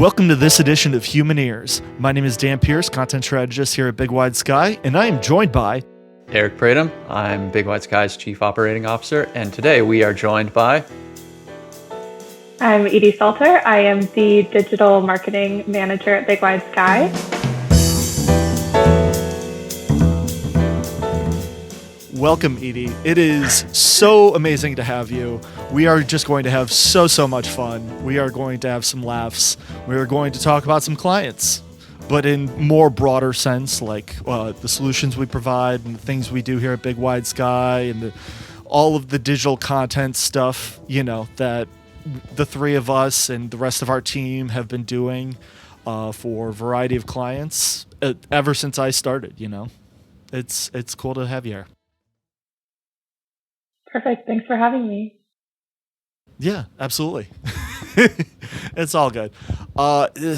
Welcome to this edition of Humaneers. My name is Dan Pierce, content strategist here at Bigwidesky, and I am joined by Eric Pradum. I'm Bigwidesky's Chief Operating Officer, and today we are joined by... I'm Edie Salter. I am the Digital Marketing Manager at Bigwidesky. Welcome, Edie. It is so amazing to have you. We are just going to have so much fun. We are going to have some laughs. We are going to talk about some clients, but in more broader sense, like the solutions we provide and the things we do here at Bigwidesky and all of the digital content stuff, that the three of us and the rest of our team have been doing for a variety of clients ever since I started. It's cool to have you here. Perfect. Thanks for having me. Yeah, absolutely. It's all good.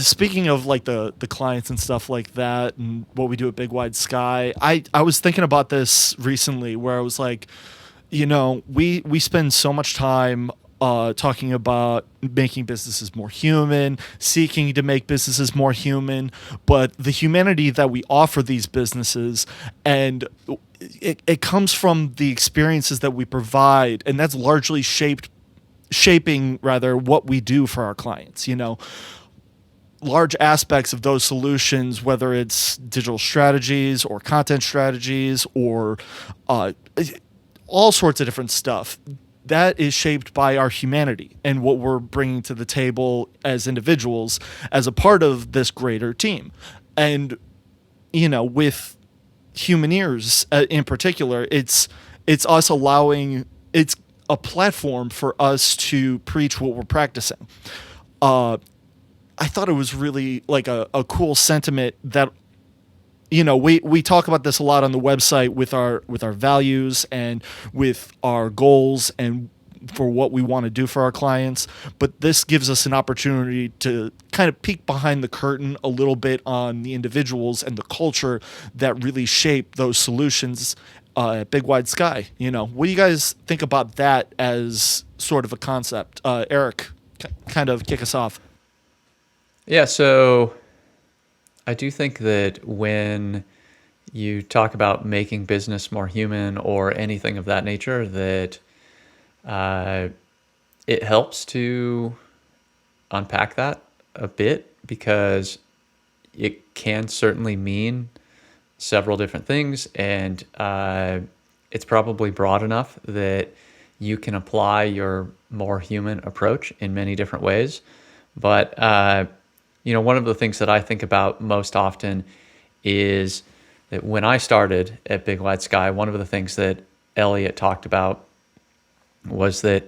Speaking of like the clients and stuff like that and what we do at Bigwidesky, I was thinking about this recently where I was like, we spend so much time talking about making businesses more human, seeking to make businesses more human, but the humanity that we offer these businesses and it comes from the experiences that we provide, and that's largely shaping what we do for our clients. Large aspects of those solutions, whether it's digital strategies or content strategies or all sorts of different stuff, that is shaped by our humanity and what we're bringing to the table as individuals as a part of this greater team. And, with Humaneers in particular, it's us allowing, it's a platform for us to preach what we're practicing. I thought it was really like a cool sentiment that, we talk about this a lot on the website with our values and with our goals and for what we want to do for our clients. But this gives us an opportunity to kind of peek behind the curtain a little bit on the individuals and the culture that really shape those solutions at Bigwidesky. What do you guys think about that as sort of a concept? Eric, kind of kick us off. Yeah, so I do think that when you talk about making business more human or anything of that nature, that it helps to unpack that a bit, because it can certainly mean several different things, and it's probably broad enough that you can apply your more human approach in many different ways. But one of the things that I think about most often is that when I started at Bigwidesky, one of the things that Elliot talked about was that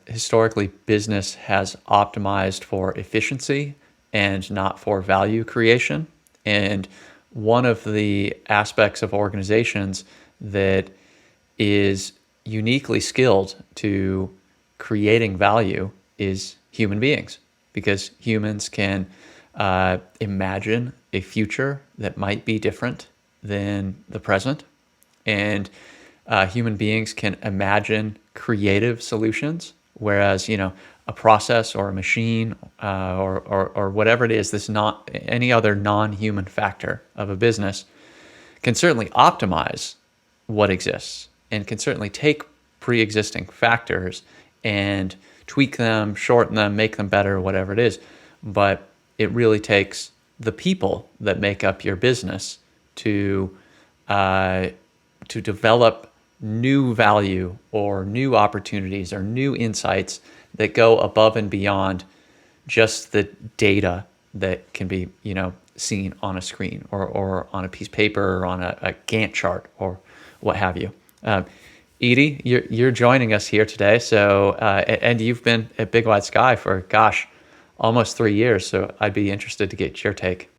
historically business has optimized for efficiency and not for value creation. And one of the aspects of organizations that is uniquely skilled to creating value is human beings, because humans can imagine a future that might be different than the present. And human beings can imagine creative solutions, whereas, a process or a machine or whatever it is, this not any other non-human factor of a business can certainly optimize what exists and can certainly take pre-existing factors and tweak them, shorten them, make them better, whatever it is. But it really takes the people that make up your business to develop new value or new opportunities or new insights that go above and beyond just the data that can be, seen on a screen or on a piece of paper or on a Gantt chart or what have you. Edie, you're joining us here today. So, and you've been at Bigwidesky for, almost 3 years. So I'd be interested to get your take.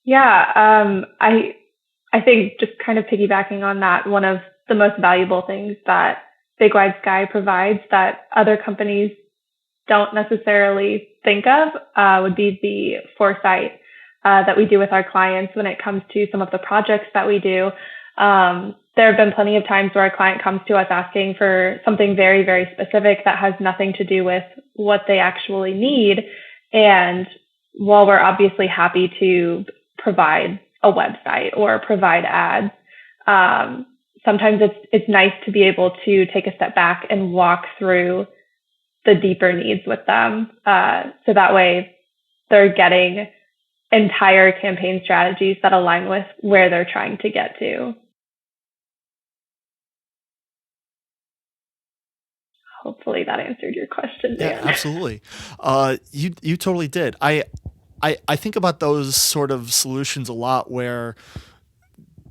Yeah, I think just kind of piggybacking on that, one of the most valuable things that Bigwidesky provides that other companies don't necessarily think of would be the foresight that we do with our clients when it comes to some of the projects that we do. there have been plenty of times where a client comes to us asking for something very, very specific that has nothing to do with what they actually need. And while we're obviously happy to provide a website or provide ads, sometimes it's nice to be able to take a step back and walk through the deeper needs with them. So that way they're getting entire campaign strategies that align with where they're trying to get to. Hopefully that answered your question, Dan. Yeah, absolutely. You totally did. I think about those sort of solutions a lot where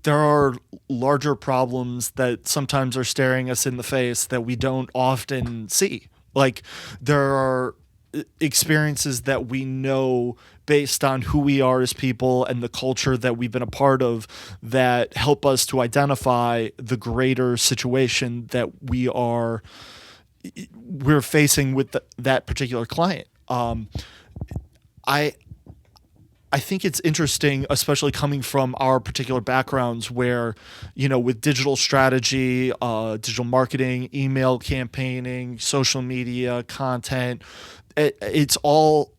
there are larger problems that sometimes are staring us in the face that we don't often see. Like there are experiences that we know based on who we are as people and the culture that we've been a part of that help us to identify the greater situation that we're facing with that particular client. I think it's interesting, especially coming from our particular backgrounds where, with digital strategy, digital marketing, email campaigning, social media, content, it's all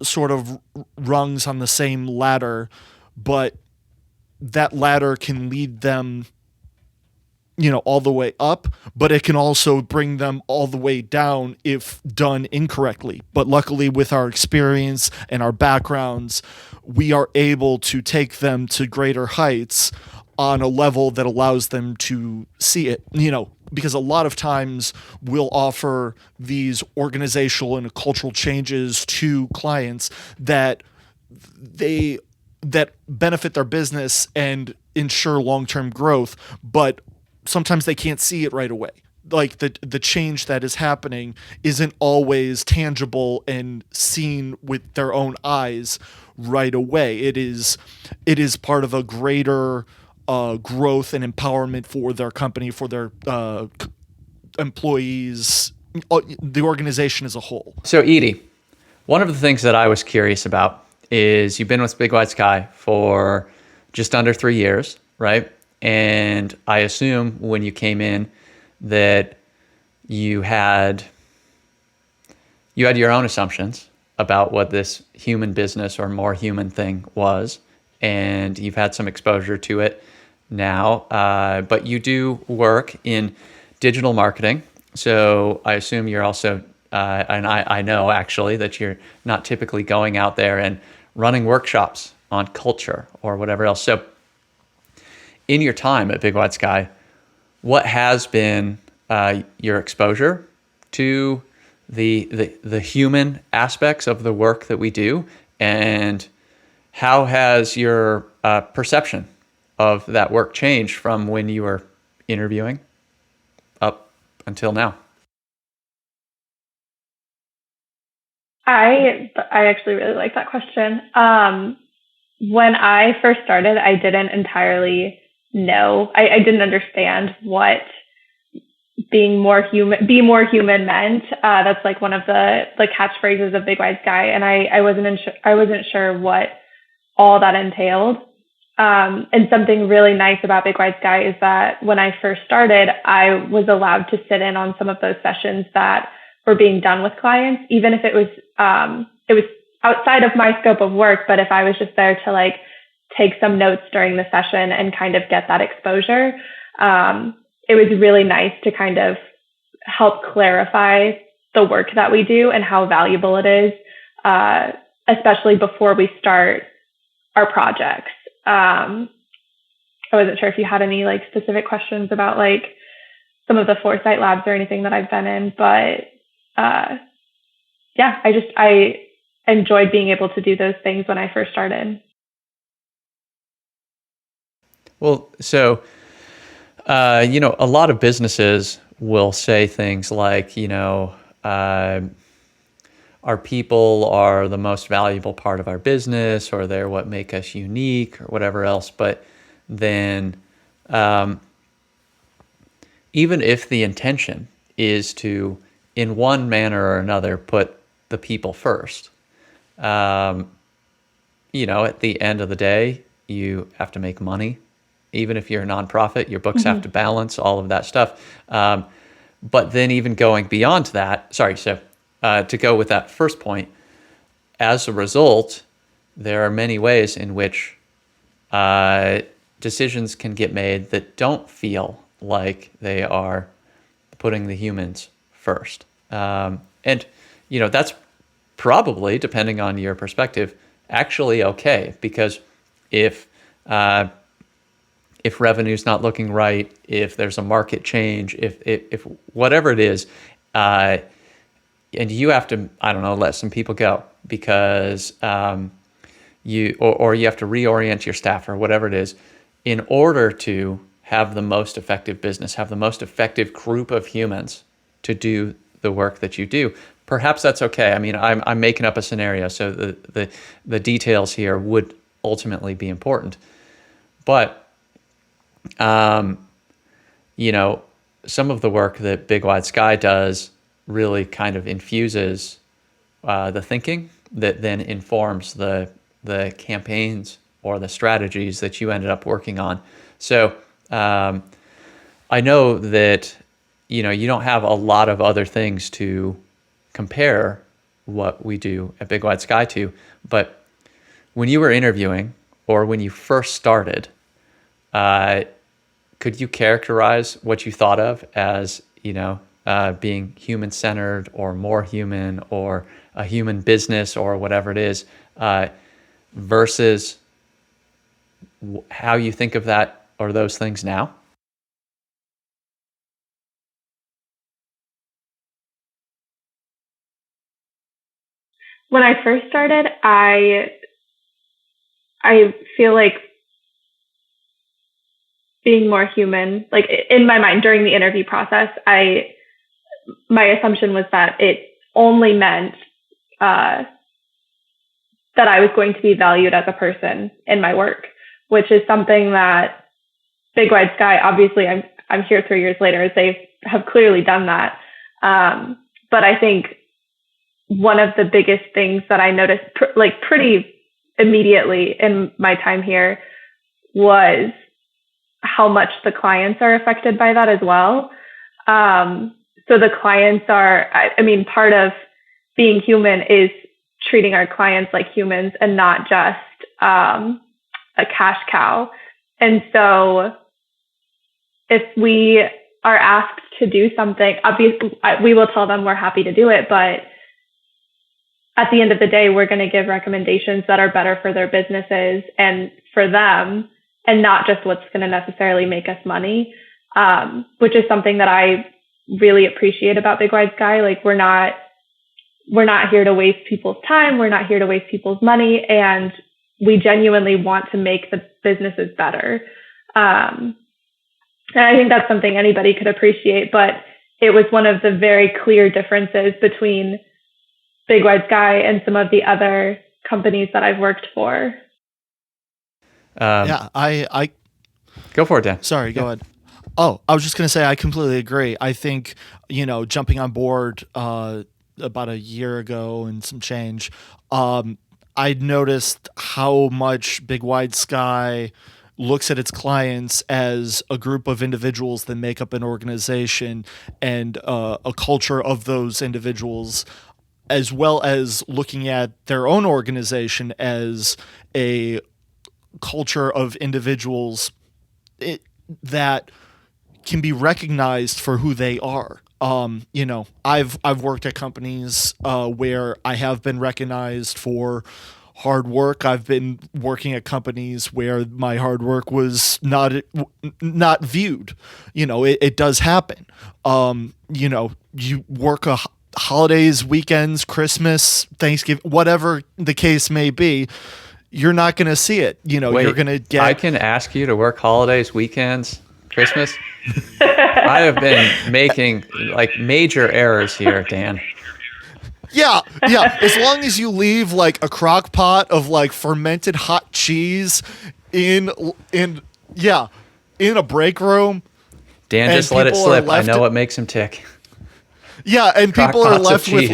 sort of rungs on the same ladder, but that ladder can lead them all the way up, but it can also bring them all the way down if done incorrectly. But luckily, with our experience and our backgrounds, we are able to take them to greater heights on a level that allows them to see it, because a lot of times we'll offer these organizational and cultural changes to clients that benefit their business and ensure long-term growth, but sometimes they can't see it right away. Like the change that is happening isn't always tangible and seen with their own eyes right away. It is part of a greater growth and empowerment for their company, for their employees, the organization as a whole. So Edie, one of the things that I was curious about is you've been with Bigwidesky for just under 3 years, right? And I assume when you came in that you had your own assumptions about what this human business or more human thing was, and you've had some exposure to it now, but you do work in digital marketing. So I assume you're also, and I know actually that you're not typically going out there and running workshops on culture or whatever else. So in your time at Bigwidesky, what has been your exposure to the human aspects of the work that we do, and how has your perception of that work changed from when you were interviewing up until now? I actually really like that question. When I first started, I didn't entirely know. I didn't understand what be more human meant. That's like one of the catchphrases of Bigwidesky, and I wasn't sure what all that entailed. And something really nice about Bigwidesky is that when I first started, I was allowed to sit in on some of those sessions that were being done with clients, even if it was outside of my scope of work. But if I was just there to take some notes during the session and kind of get that exposure, it was really nice to kind of help clarify the work that we do and how valuable it is, especially before we start our projects. I wasn't sure if you had any specific questions about some of the foresight labs or anything that I've been in, but yeah, I enjoyed being able to do those things when I first started. Well, so, a lot of businesses will say things like, our people are the most valuable part of our business, or they're what make us unique, or whatever else. But then, even if the intention is to, in one manner or another, put the people first, at the end of the day, you have to make money Even if you're a nonprofit, your books have to balance all of that stuff. But then even going beyond that, to go with that first point, as a result, there are many ways in which decisions can get made that don't feel like they are putting the humans first. And, that's probably, depending on your perspective, actually okay, because if revenue's not looking right, if there's a market change, if whatever it is, and you have to, I don't know, let some people go because you have to reorient your staff or whatever it is, in order to have the most effective business, have the most effective group of humans to do the work that you do. Perhaps that's okay. I mean, I'm making up a scenario, so the details here would ultimately be important. But, some of the work that Bigwidesky does really kind of infuses the thinking that then informs the campaigns or the strategies that you ended up working on. So I know that, you don't have a lot of other things to compare what we do at Bigwidesky to, but when you were interviewing or when you first started, could you characterize what you thought of as, being human-centered or more human or a human business or whatever it is, versus how you think of that or those things now? When I first started, I feel like being more human, like in my mind during the interview process, my assumption was that it only meant that I was going to be valued as a person in my work, which is something that Bigwidesky, obviously I'm here 3 years later, they have clearly done that. But I think one of the biggest things that I noticed pretty immediately in my time here was how much the clients are affected by that as well. So the clients are, part of being human is treating our clients like humans and not just a cash cow. And so if we are asked to do something, obviously we will tell them we're happy to do it, but at the end of the day, we're going to give recommendations that are better for their businesses and for them, and not just what's going to necessarily make us money, which is something that I really appreciate about Bigwidesky. Like we're not here to waste people's time. We're not here to waste people's money. And we genuinely want to make the businesses better. And I think that's something anybody could appreciate, but it was one of the very clear differences between Bigwidesky and some of the other companies that I've worked for. I go for it, Dan. Sorry, go ahead. Oh, I was just going to say, I completely agree. I think, jumping on board about a year ago and some change, I noticed how much Bigwidesky looks at its clients as a group of individuals that make up an organization and a culture of those individuals, as well as looking at their own organization as a culture of individuals that can be recognized for who they are. I've worked at companies where I have been recognized for hard work. I've been working at companies where my hard work was not viewed. It does happen. You work holidays, weekends, Christmas, Thanksgiving, whatever the case may be, you're not going to see it. Wait, you're going to get... I can ask you to work holidays, weekends, Christmas? I have been making major errors here, Dan. Yeah. As long as you leave a crock pot of fermented hot cheese in a break room. Dan just let it slip. I know what makes him tick. Yeah, and people are left with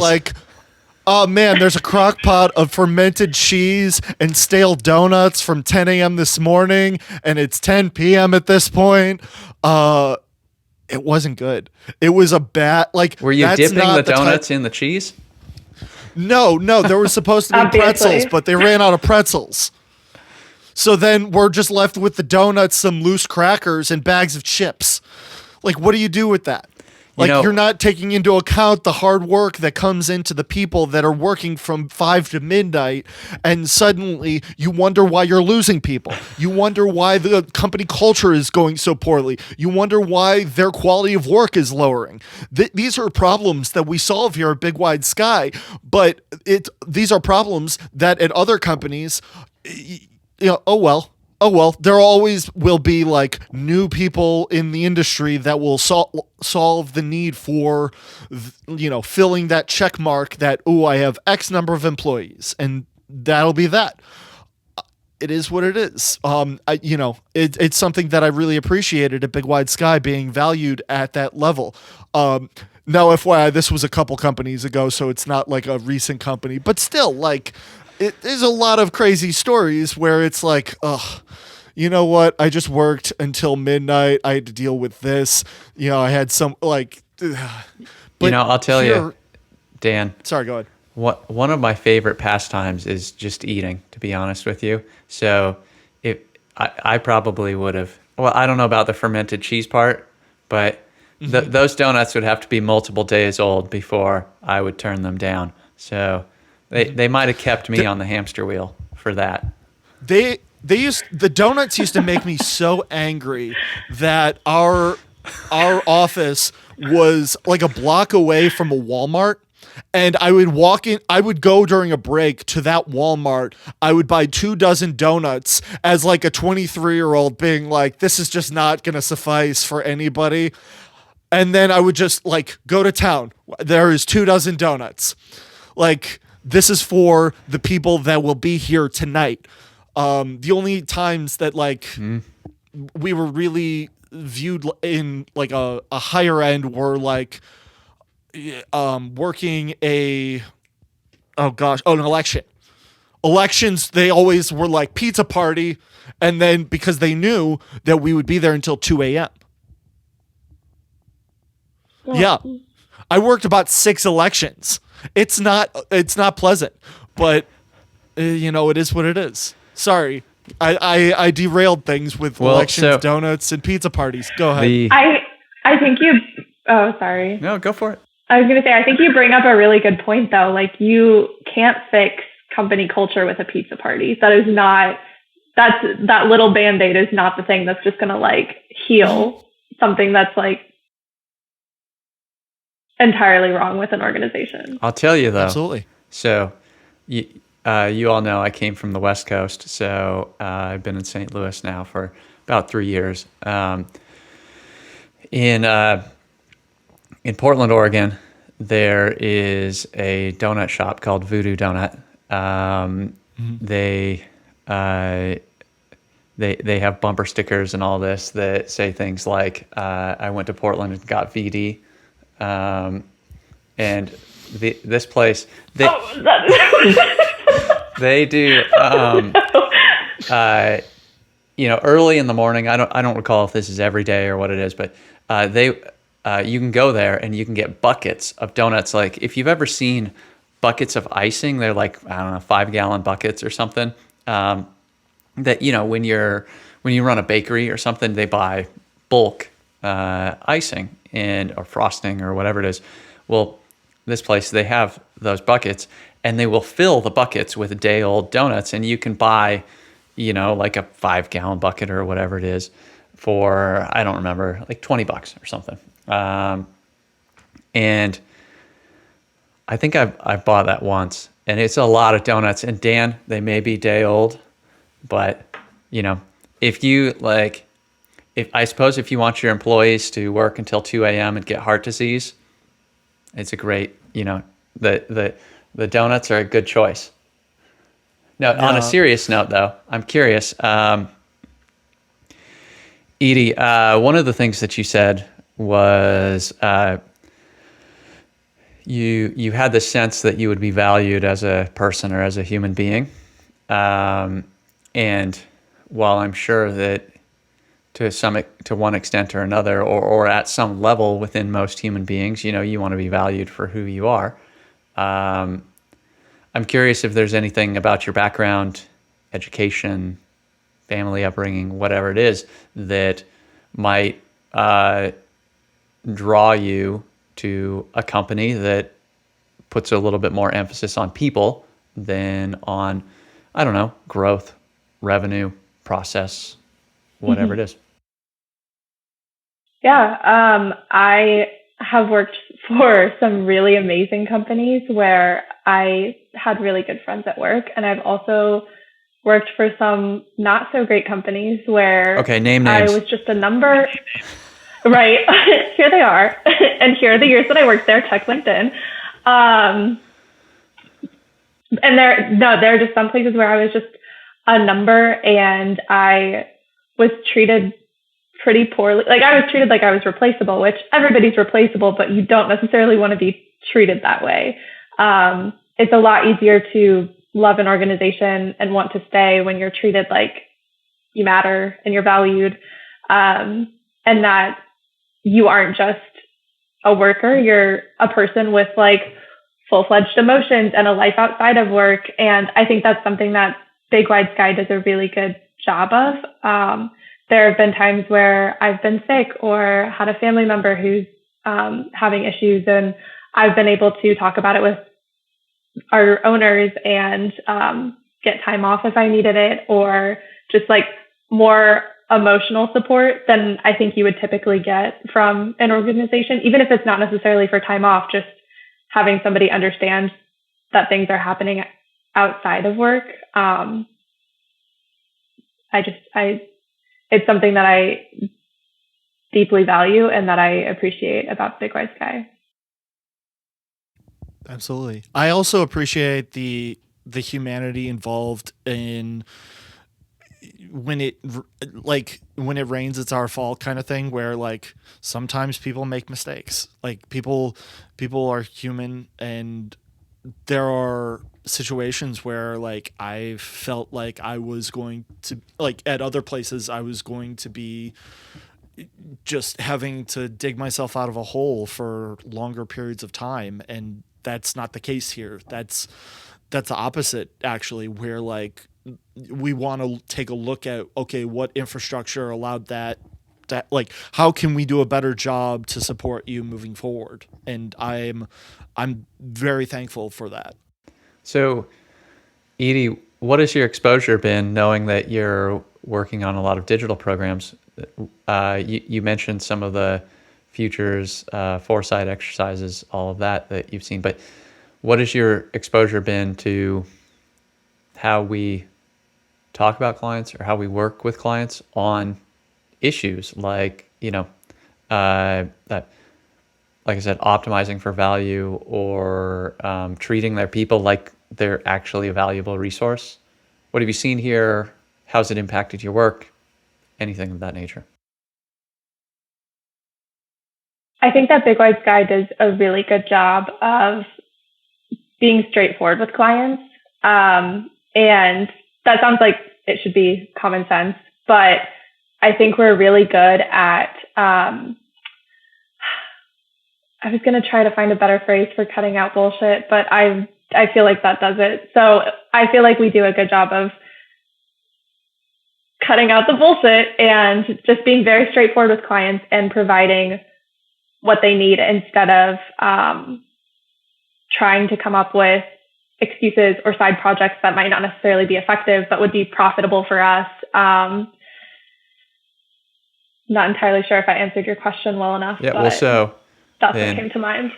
Oh man, there's a crock pot of fermented cheese and stale donuts from 10 a.m. this morning, and it's 10 p.m. at this point. It wasn't good. It was a bad like. Were you that's dipping not the donuts type- in the cheese? No, there was supposed to be Obviously. pretzels, but they ran out of pretzels. So then we're just left with the donuts, some loose crackers, and bags of chips. Like, what do you do with that? Like, you're not taking into account the hard work that comes into the people that are working from 5 to midnight, and suddenly you wonder why you're losing people. You wonder why the company culture is going so poorly. You wonder why their quality of work is lowering. These are problems that we solve here at Big Wide Sky, but these are problems that at other companies, oh well, there always will be like new people in the industry that will solve the need for, filling that check mark that, I have X number of employees, and that'll be that. It is what it is. It's something that I really appreciated at Big Wide Sky being valued at that level. Now, FYI, this was a couple companies ago, so it's not like a recent company, but still, like, there's a lot of crazy stories where it's like, you know what? I just worked until midnight. I had to deal with this. I had some like. But I'll tell you, Dan. Sorry, go ahead. One of my favorite pastimes is just eating, to be honest with you. So if I probably would have. Well, I don't know about the fermented cheese part, but those donuts would have to be multiple days old before I would turn them down. So they might have kept me on the hamster wheel for that. The donuts used to make me so angry that our office was like a block away from a Walmart, and I would go during a break to that Walmart. I would buy 24 donuts as like a 23-year-old being like, this is just not going to suffice for anybody. And then I would just like go to town. There is 24 donuts. Like, this is for the people that will be here tonight. The only times that like we were really viewed in like a higher end were like working an election. Elections, they always were like pizza party, and then because they knew that we would be there until 2 a.m. Yeah. I worked about 6 elections. It's not pleasant, but it is what it is. Sorry, I derailed things with elections, donuts, and pizza parties. Go ahead. I think you. Oh, sorry. No, go for it. I was going to say, I think you bring up a really good point, though. Like, you can't fix company culture with a pizza party. That little Band-Aid is not the thing that's just going to like heal something that's like entirely wrong with an organization. I'll tell you though. Absolutely. So, you all know I came from the West Coast, so I've been in St. Louis now for about 3 years. In Portland, Oregon, there is a donut shop called Voodoo Donut. They have bumper stickers and all this that say things like, "I went to Portland and got VD," and this place they do. Early in the morning. I don't recall if this is every day or what it is, but you can go there and you can get buckets of donuts. Like, if you've ever seen buckets of icing, they're like, I don't know, 5-gallon buckets or something. That when you run a bakery or something, they buy bulk icing or frosting or whatever it is. Well, this place, they have those buckets, and they will fill the buckets with day-old donuts, and you can buy, like a 5-gallon bucket or whatever it is for, I don't remember, like $20 or something. And I think I've bought that once, and it's a lot of donuts. And Dan, they may be day old, but if you I suppose if you want your employees to work until 2 a.m. and get heart disease, it's a great, the donuts are a good choice. Now, on a serious note, though, I'm curious, Edie, one of the things that you said was you had the sense that you would be valued as a person or as a human being. And while I'm sure that to one extent or another, or at some level within most human beings, you want to be valued for who you are. I'm curious if there's anything about your background, education, family upbringing, whatever it is, that might draw you to a company that puts a little bit more emphasis on people than on, I don't know, growth, revenue, process, whatever it is. Yeah, I have worked for some really amazing companies where I had really good friends at work, and I've also worked for some not so great companies where Okay, name names. I was just a number. Right. Here they are. And here are the years that I worked there. Check LinkedIn. And there are just some places where I was just a number, and I was treated pretty poorly. Like, I was treated like I was replaceable, which everybody's replaceable, but you don't necessarily want to be treated that way. It's a lot easier to love an organization and want to stay when you're treated like you matter and you're valued, and that you aren't just a worker, you're a person with like full-fledged emotions and a life outside of work. And I think that's something that Bigwidesky does a really good job of. There have been times where I've been sick or had a family member who's having issues, and I've been able to talk about it with our owners and get time off if I needed it, or just like more emotional support than I think you would typically get from an organization, even if it's not necessarily for time off, just having somebody understand that things are happening outside of work. It's something that I deeply value and that I appreciate about Bigwidesky. Absolutely. I also appreciate the humanity involved in when it rains, it's our fault kind of thing, where like sometimes people make mistakes. Like people are human, and there are situations where like I felt like I was going to, like at other places, I was going to be just having to dig myself out of a hole for longer periods of time. And that's not the case here. That's the opposite, actually, where like we want to take a look at, okay, what infrastructure allowed that, like how can we do a better job to support you moving forward? And I'm very thankful for that. So, Edie, what has your exposure been, knowing that you're working on a lot of digital programs? You mentioned some of the futures, foresight exercises, all of that you've seen, but what has your exposure been to how we talk about clients or how we work with clients on issues like, that, like I said, optimizing for value, or treating their people like they're actually a valuable resource? What have you seen here? How's it impacted your work? Anything of that nature? I think that Bigwidesky does a really good job of being straightforward with clients. And that sounds like it should be common sense, but I think we're really good at, I was going to try to find a better phrase for cutting out bullshit, but I feel like that does it. So I feel like we do a good job of cutting out the bullshit and just being very straightforward with clients and providing what they need, instead of trying to come up with excuses or side projects that might not necessarily be effective, but would be profitable for us. Not entirely sure if I answered your question well enough. Yeah, well, so that's what came to mind.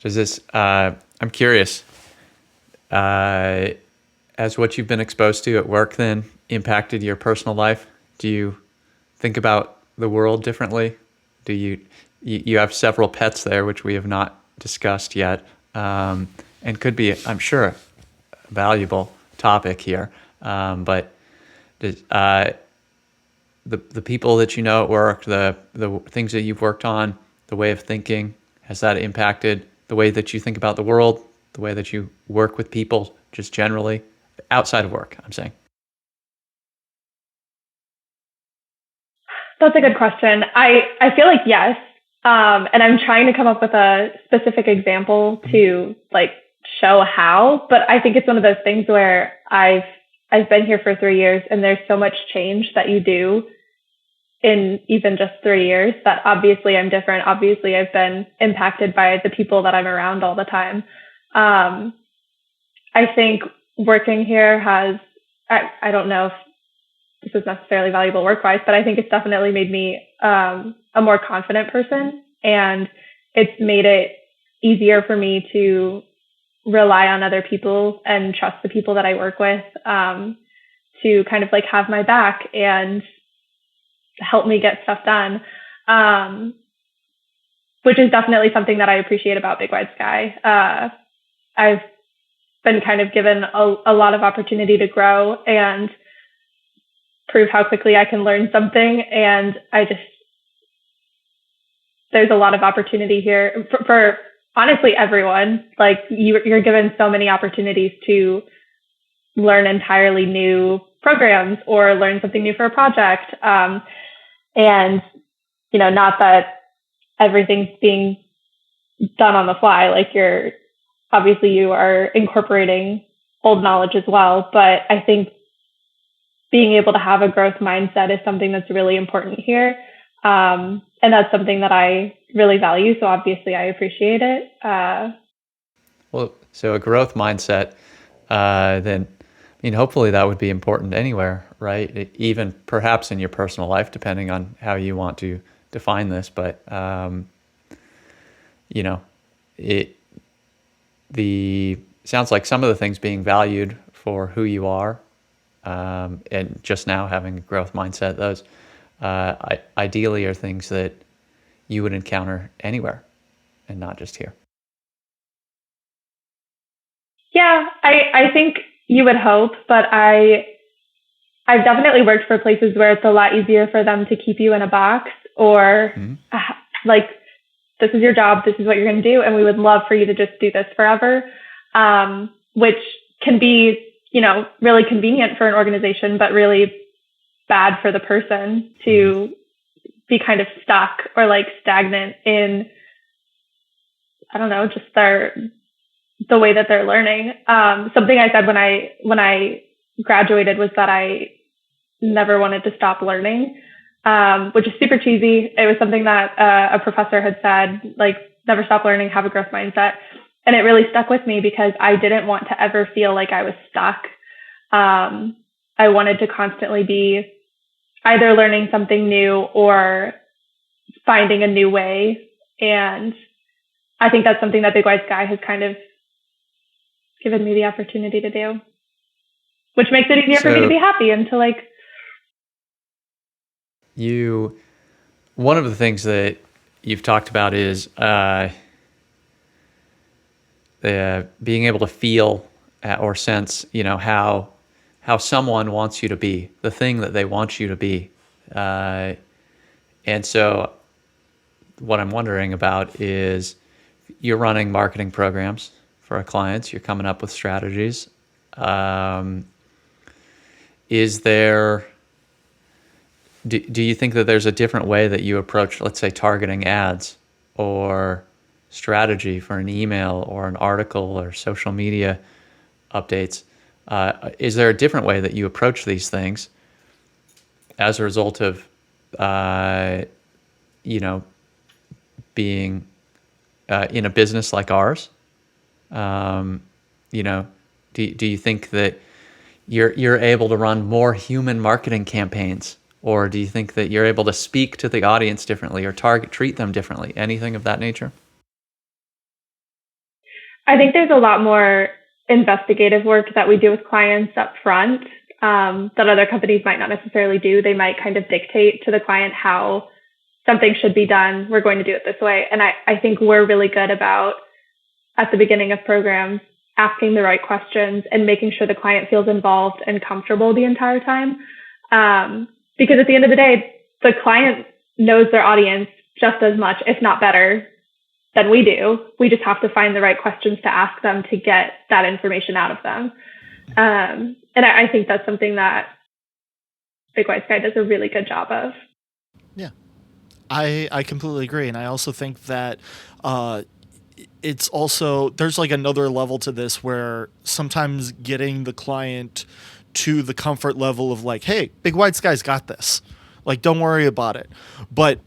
Does this, I'm curious, as what you've been exposed to at work then impacted your personal life? Do you think about the world differently? Do you have several pets there, which we have not discussed yet, and could be, I'm sure, a valuable topic here. But the people that you know at work, the things that you've worked on, the way of thinking, has that impacted the way that you think about the world, the way that you work with people, just generally, outside of work, I'm saying? That's a good question. I feel like yes. And I'm trying to come up with a specific example to like show how, but I think it's one of those things where I've been here for 3 years and there's so much change that you do in even just 3 years that obviously I'm different. Obviously I've been impacted by the people that I'm around all the time. I think working here has, I don't know if this is necessarily valuable work-wise, but I think it's definitely made me a more confident person, and it's made it easier for me to rely on other people and trust the people that I work with to kind of like have my back and help me get stuff done, which is definitely something that I appreciate about Bigwidesky. I've been kind of given a lot of opportunity to grow and prove how quickly I can learn something. And there's a lot of opportunity here for honestly everyone. Like you're given so many opportunities to learn entirely new programs or learn something new for a project. And, you know, not that everything's being done on the fly, like you are incorporating old knowledge as well. But I think being able to have a growth mindset is something that's really important here. And that's something that I really value. So obviously I appreciate it. Well, so a growth mindset, then, I mean, hopefully that would be important anywhere, right? Even perhaps in your personal life, depending on how you want to define this. But, you know, sounds like some of the things being valued for who you are, and just now having a growth mindset, those ideally are things that you would encounter anywhere and not just here. Yeah, I think you would hope, but I've definitely worked for places where it's a lot easier for them to keep you in a box or like, this is your job, this is what you're going to do, and we would love for you to just do this forever, which can be, you know, really convenient for an organization, but really bad for the person to be kind of stuck or like stagnant in, I don't know, just the way that they're learning. Something I said when I graduated was that I never wanted to stop learning, which is super cheesy. It was something that a professor had said, like, never stop learning, have a growth mindset. And it really stuck with me because I didn't want to ever feel like I was stuck. I wanted to constantly be either learning something new or finding a new way. And I think that's something that Bigwidesky has kind of given me the opportunity to do, which makes it easier for me to be happy and to like. One of the things that you've talked about is being able to feel or sense, you know, how someone wants you to be, the thing that they want you to be. And so what I'm wondering about is you're running marketing programs for our clients, you're coming up with strategies. Do you think that there's a different way that you approach, let's say, targeting ads or strategy for an email or an article or social media updates? Is there a different way that you approach these things as a result of, being in a business like ours? Do you think that you're able to run more human marketing campaigns, or do you think that you're able to speak to the audience differently or treat them differently? Anything of that nature? I think there's a lot more investigative work that we do with clients up front that other companies might not necessarily do. They might kind of dictate to the client how something should be done. We're going to do it this way. And I think we're really good about, at the beginning of programs, asking the right questions and making sure the client feels involved and comfortable the entire time. Because at the end of the day, the client knows their audience just as much, if not better, than we do. We just have to find the right questions to ask them to get that information out of them. And I think that's something that Bigwidesky does a really good job of. Yeah, I completely agree. And I also think that it's also, there's like another level to this where sometimes getting the client to the comfort level of like, hey, Bigwidesky's got this. Like, don't worry about it. But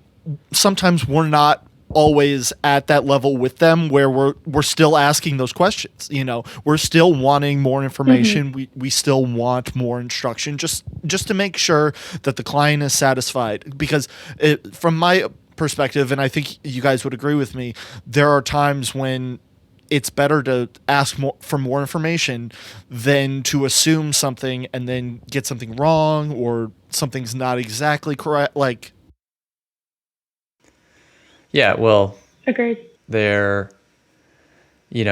sometimes we're not always at that level with them where we're still asking those questions. You know, we're still wanting more information. We still want more instruction just to make sure that the client is satisfied. Because from my perspective, and I think you guys would agree with me, there are times when it's better to ask for more information than to assume something and then get something wrong or something's not exactly correct. Like, Yeah, well, Agreed. there are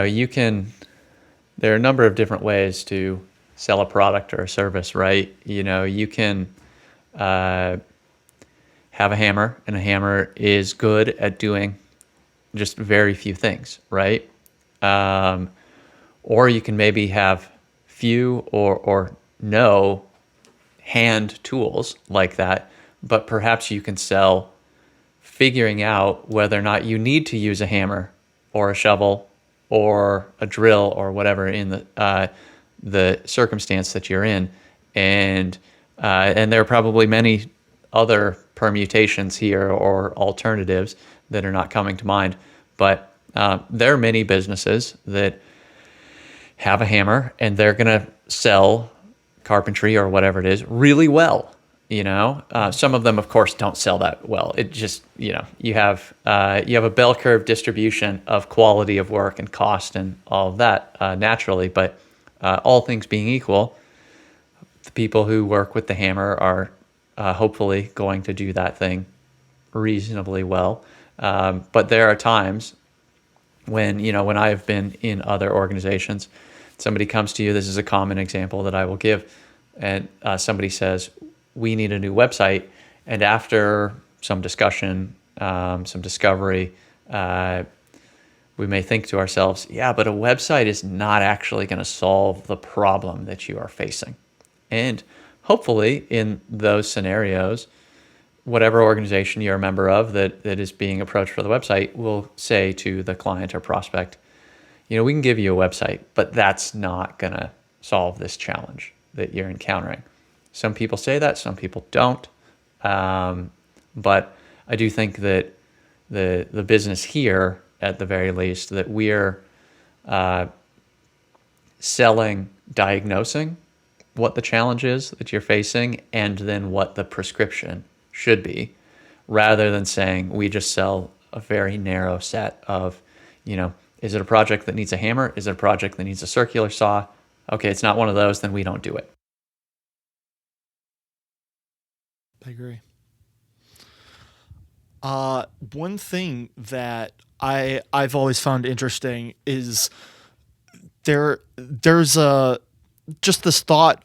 a number of different ways to sell a product or a service, right? You can have a hammer, and a hammer is good at doing just very few things, right? Or you can maybe have few or no hand tools like that, but perhaps you can sell figuring out whether or not you need to use a hammer or a shovel or a drill or whatever in the circumstance that you're in, and there are probably many other permutations here or alternatives that are not coming to mind, but there are many businesses that have a hammer and they're going to sell carpentry or whatever it is really well. Some of them, of course, don't sell that well. It just, you have a bell curve distribution of quality of work and cost and all of that naturally. But all things being equal, the people who work with the hammer are hopefully going to do that thing reasonably well. But there are times when I've been in other organizations, somebody comes to you. This is a common example that I will give, and somebody says, we need a new website. And after some discussion, some discovery, we may think to ourselves, yeah, but a website is not actually going to solve the problem that you are facing. And hopefully in those scenarios, whatever organization you're a member of that is being approached for the website will say to the client or prospect, we can give you a website, but that's not going to solve this challenge that you're encountering. Some people say that, some people don't. But I do think that the business here, at the very least, that we're diagnosing what the challenge is that you're facing and then what the prescription should be, rather than saying we just sell a very narrow set of, is it a project that needs a hammer? Is it a project that needs a circular saw? Okay, it's not one of those, then we don't do it. I agree. One thing that I've always found interesting is there's just this thought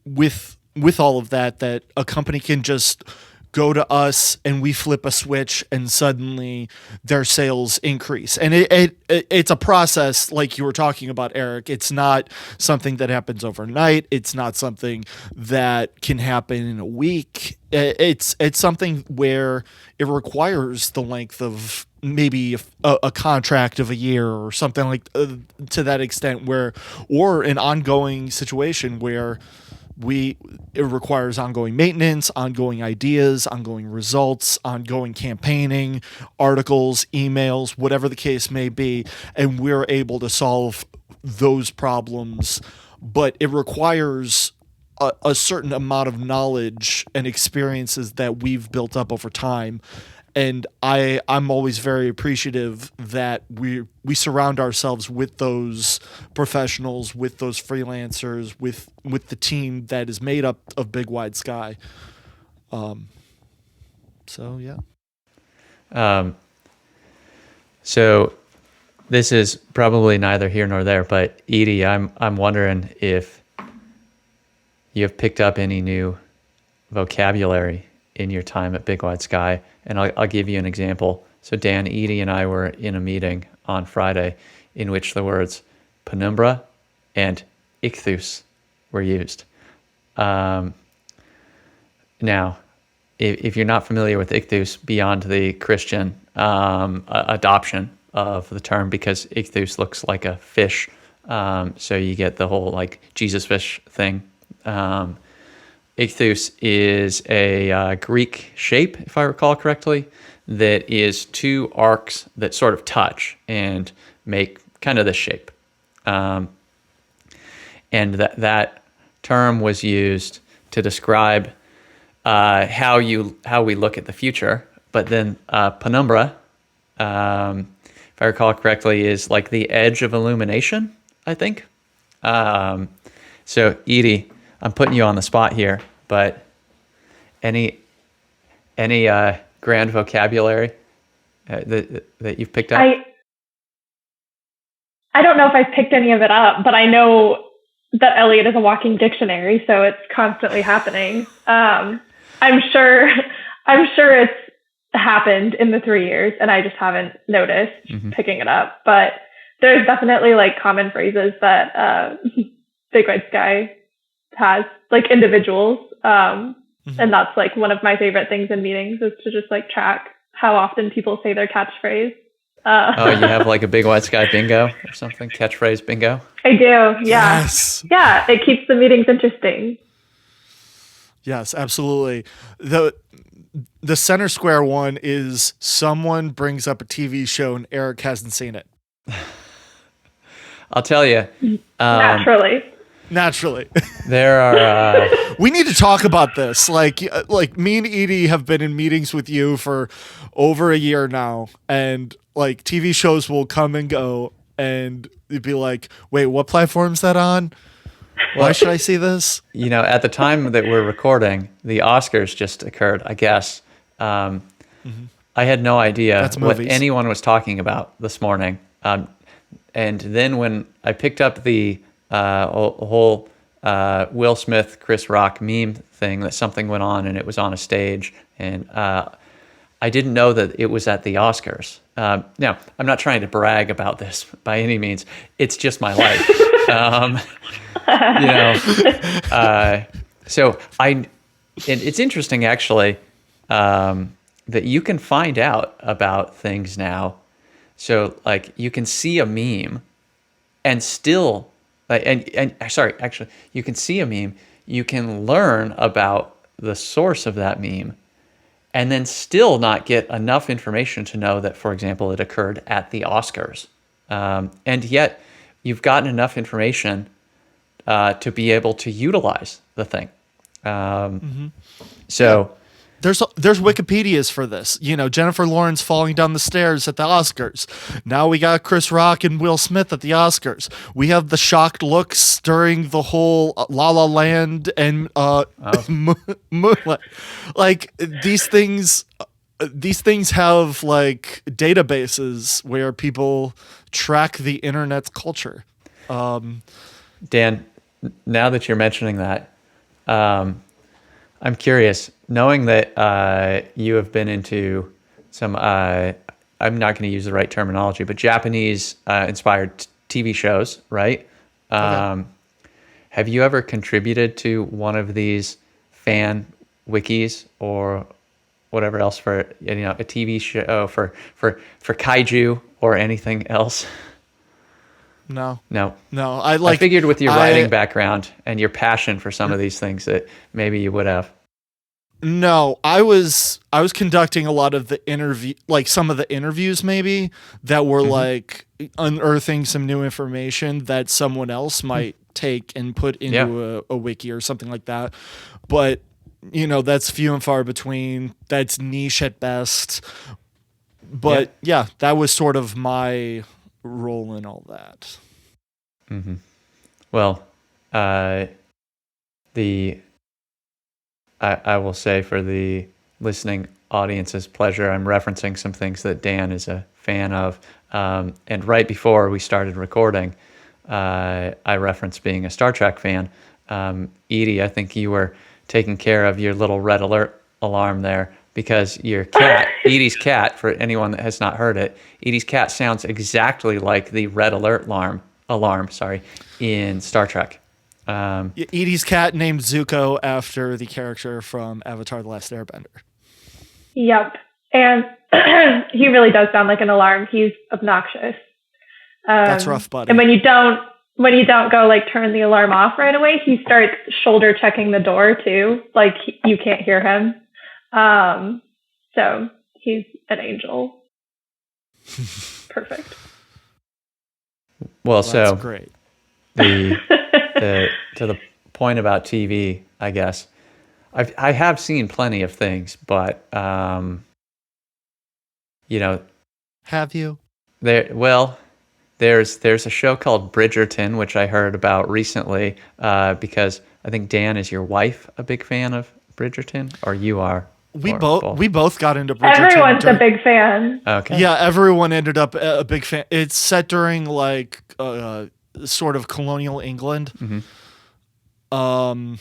with all of that a company can just go to us and we flip a switch and suddenly their sales increase. And it's a process like you were talking about, Eric. It's not something that happens overnight. It's not something that can happen in a week. It's something where it requires the length of maybe a contract of a year or something like to that extent, or an ongoing situation where it requires ongoing maintenance, ongoing ideas, ongoing results, ongoing campaigning, articles, emails, whatever the case may be, and we're able to solve those problems. But it requires a certain amount of knowledge and experiences that we've built up over time. And I'm always very appreciative that we surround ourselves with those professionals, with those freelancers, with the team that is made up of Bigwidesky. So yeah. So this is probably neither here nor there, but Edie, I'm wondering if you have picked up any new vocabulary in your time at Bigwidesky. And I'll give you an example. So Dan, Edie, and I were in a meeting on Friday in which the words penumbra and ichthus were used. Now, if you're not familiar with ichthus beyond the Christian adoption of the term, because ichthus looks like a fish, so you get the whole like Jesus fish thing. Ichthus is a Greek shape, if I recall correctly, that is two arcs that sort of touch and make kind of this shape. And that term was used to describe how we look at the future. But then penumbra, if I recall correctly, is like the edge of illumination, I think. So Edie, I'm putting you on the spot here, but any grand vocabulary that you've picked up? I don't know if I've picked any of it up, but I know that Elliot is a walking dictionary, so it's constantly happening. I'm sure it's happened in the 3 years, and I just haven't noticed picking it up. But there's definitely like common phrases that Bigwidesky has, like individuals. And that's like one of my favorite things in meetings is to just like track how often people say their catchphrase. Oh, you have like a Bigwidesky bingo or something? Catchphrase bingo? I do, yeah. Yes. Yeah, it keeps the meetings interesting. Yes, absolutely. The center square one is someone brings up a TV show and Eric hasn't seen it. I'll tell you. Naturally. There are... We need to talk about this. Like me and Edie have been in meetings with you for over a year now, and like TV shows will come and go, and you'd be like, wait, what platform's that on? Why should I see this? You know, at the time that we're recording, the Oscars just occurred, I guess. I had no idea what anyone was talking about this morning. And then when I picked up the whole Will Smith, Chris Rock meme thing, that something went on and it was on a stage, and I didn't know that it was at the Oscars. Now, I'm not trying to brag about this by any means. It's just my life. So it's interesting actually that you can find out about things now. So like you can see a meme and still, actually, you can see a meme, you can learn about the source of that meme, and then still not get enough information to know that, for example, it occurred at the Oscars. And yet you've gotten enough information to be able to utilize the thing. So there's Wikipedias for this. You know, Jennifer Lawrence falling down the stairs at the Oscars. Now we got Chris Rock and Will Smith at the Oscars. We have the shocked looks during the whole La La Land and Moonlight. Like these things have like databases where people track the internet's culture. Dan, now that you're mentioning that, I'm curious, knowing that you have been into some, I'm not going to use the right terminology, but Japanese inspired TV shows, right? Okay. Have you ever contributed to one of these fan wikis or whatever else for a TV show for kaiju or anything else? No. I figured with your writing background and your passion for some of these things that maybe you would have. No, I was conducting a lot of the some of the interviews maybe that were like unearthing some new information that someone else might take and put into a wiki or something like that. But, you know, that's few and far between. That's niche at best. But yeah, that was sort of my role in all that. Well, I will say for the listening audience's pleasure, I'm referencing some things that Dan is a fan of. And right before we started recording, I referenced being a Star Trek fan. Edie, I think you were taking care of your little red alert alarm there because your cat, Edie's cat, for anyone that has not heard it, Edie's cat sounds exactly like the red alert alarm, in Star Trek. Edie's cat named Zuko after the character from Avatar: The Last Airbender. Yep. And he really does sound like an alarm. He's obnoxious. That's rough, buddy. And when you don't go like turn the alarm off right away, he starts shoulder checking the door too. Like you can't hear him. So he's an angel. Perfect. Well, That's so great. To the point about TV, I guess I have seen plenty of things, but Have you? There's a show called Bridgerton, which I heard about recently, because I think Dan, is your wife a big fan of Bridgerton, or you are? We both got into Bridgerton. Everyone's a big fan. Okay. Yeah, everyone ended up a big fan. It's set during like sort of colonial England. Mm-hmm.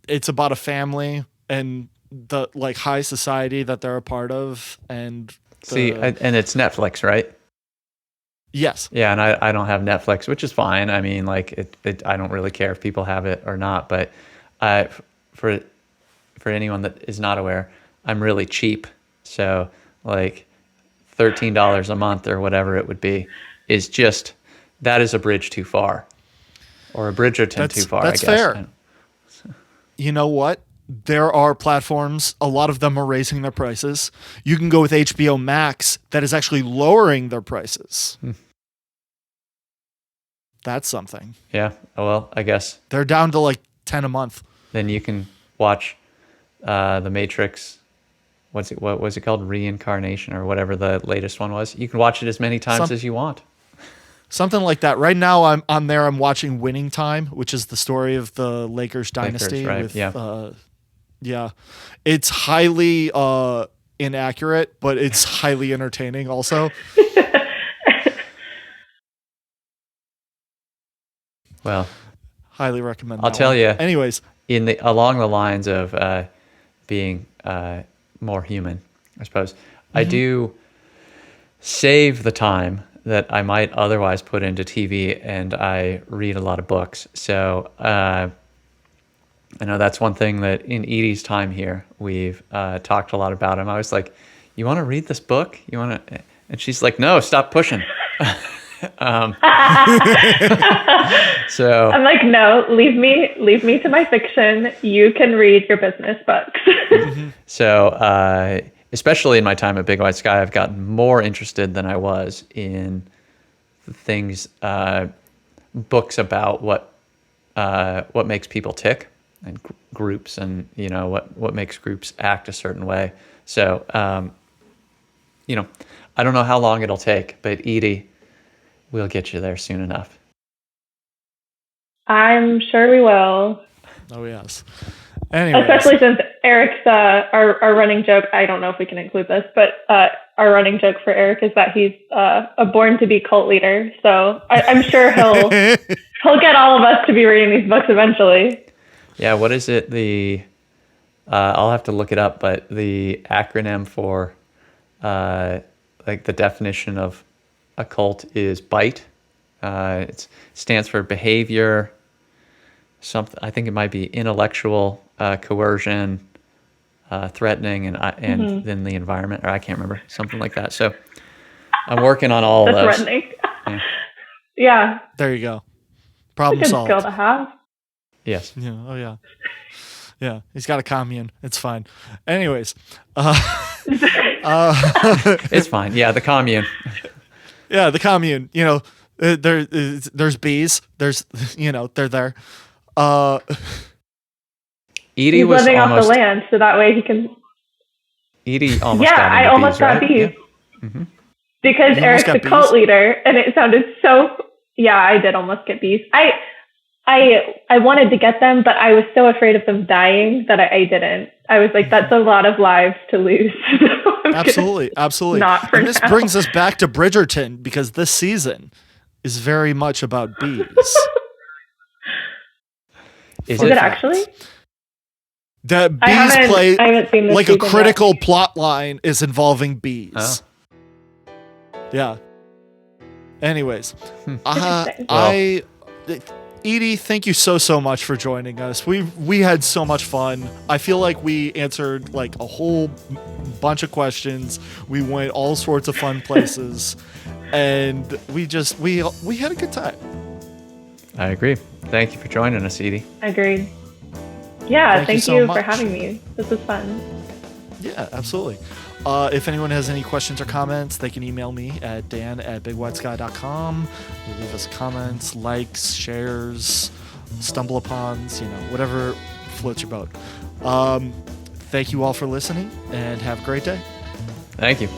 It's about a family and the like high society that they're a part of, and and it's Netflix, right? Yes. Yeah, and I don't have Netflix, which is fine. I mean, like I don't really care if people have it or not. But for anyone that is not aware, I'm really cheap. So like $13 a month or whatever it would be is just, that is a bridge too far, or a Bridgerton too far. That's I guess. fair. You know what? There are platforms, a lot of them are raising their prices. You can go with HBO Max that is actually lowering their prices. That's something. Yeah. Well, I guess They're down to like 10 a month. then you can watch The Matrix. What was it called? Reincarnation, or whatever the latest one was. You can watch it as many times as you want. Something like that. Right now I'm on there. I'm watching Winning Time, which is the story of the Lakers dynasty. right, With, yeah. Yeah. It's highly inaccurate, but it's highly entertaining also. Well, Highly recommend that I'll tell one. you. Anyways, Along the lines of being more human, I suppose, I do save the time that I might otherwise put into TV, and I read a lot of books. So I know that's one thing that in Edie's time here, we've talked a lot about. I was like, you want to read this book? You want to? And she's like, no, stop pushing. So I'm like, no, leave me to my fiction. You can read your business books. So, especially in my time at Bigwidesky, I've gotten more interested than I was in things, books about what makes people tick, and groups, and what makes groups act a certain way. So, I don't know how long it'll take, but Edie, we'll get you there soon enough. I'm sure we will. oh yes. Anyways, Especially since Eric's our running joke. I don't know if we can include this, but our running joke for Eric is that he's a born to be cult leader. So I'm sure he'll get all of us to be reading these books eventually. Yeah, what is it? I'll have to look it up, but the acronym for like the definition of a cult is BITE. It stands for behavior. Something, I think it might be intellectual, coercion, threatening, and then the environment, or I can't remember, something like that. So I'm working on all of those. Threatening. Yeah. Yeah. there you go. It's Problem a good solved. skill to have. Yes. Yeah. Oh yeah. Yeah. He's got a commune. It's fine. Anyways, It's fine. Yeah, the commune. yeah, the commune. There's bees. There's they're there. Edie He's was living off almost. the land, so that way he can. Edie almost Yeah, got into I almost got right? bees. Yeah. Because You almost Eric's got the cult bees? leader, and it sounded so. Yeah, I did almost get bees. I wanted to get them, but I was so afraid of them dying that I didn't. I was like, that's a lot of lives to lose. Absolutely. Not for And this now. brings us back to Bridgerton, because this season is very much about bees. Is Is it it? actually? that I bees haven't- play I haven't seen this like a season critical plot line is involving bees. Oh. Yeah. Anyways, Interesting. Edie, thank you so much for joining us. We had so much fun. I feel like we answered like a whole bunch of questions. We went all sorts of fun places, and we had a good time. I agree. Thank you for joining us, Edie. Agreed. Yeah, thank so you much. for having me. This was fun. Yeah, absolutely. If anyone has any questions or comments, they can email me at dan@bigwidesky.com. You leave us comments, likes, shares, stumble-upons, whatever floats your boat. Thank you all for listening, and have a great day. Thank you.